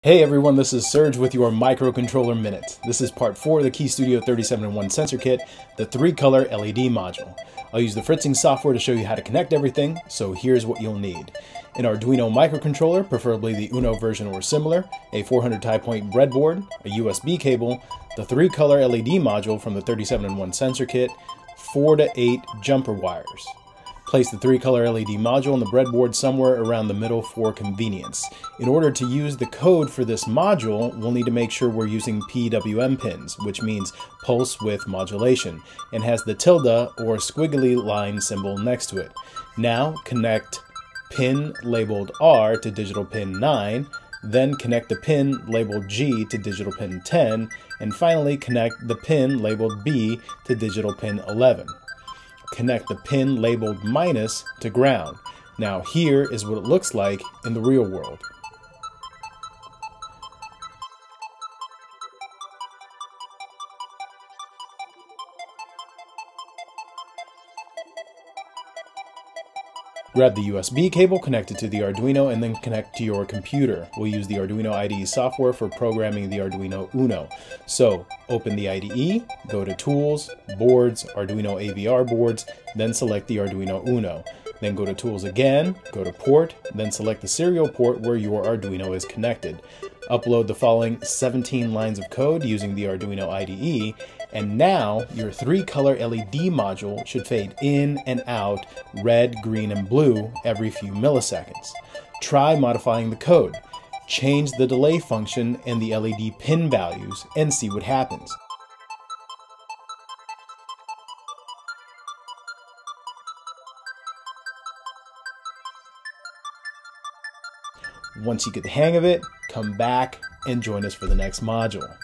Hey everyone, this is Serge with your Microcontroller Minute. This is part 4 of the KEYESTUDIO 37-in-1 sensor kit, the 3-color LED module. I'll use the Fritzing software to show you how to connect everything, so here's what you'll need. An Arduino microcontroller, preferably the UNO version or similar, a 400 tie point breadboard, a USB cable, the 3-color LED module from the 37-in-1 sensor kit, 4 to 8 jumper wires. Place the 3-color LED module on the breadboard somewhere around the middle for convenience. In order to use the code for this module, we'll need to make sure we're using PWM pins, which means pulse width modulation, and has the tilde or squiggly line symbol next to it. Now connect pin labeled R to digital pin 9, then connect the pin labeled G to digital pin 10, and finally connect the pin labeled B to digital pin 11. Connect the pin labeled minus to ground. Now here is what it looks like in the real world. Grab the USB cable, connect it to the Arduino, and then connect to your computer. We'll use the Arduino IDE software for programming the Arduino UNO. So open the IDE, go to Tools, Boards, Arduino AVR boards, then select the Arduino UNO. Then go to Tools again, go to Port, then select the serial port where your Arduino is connected. Upload the following 17 lines of code using the Arduino IDE, and now your 3-color LED module should fade in and out red, green, and blue every few milliseconds. Try modifying the code. Change the delay function and the LED pin values and see what happens. Once you get the hang of it, come back and join us for the next module.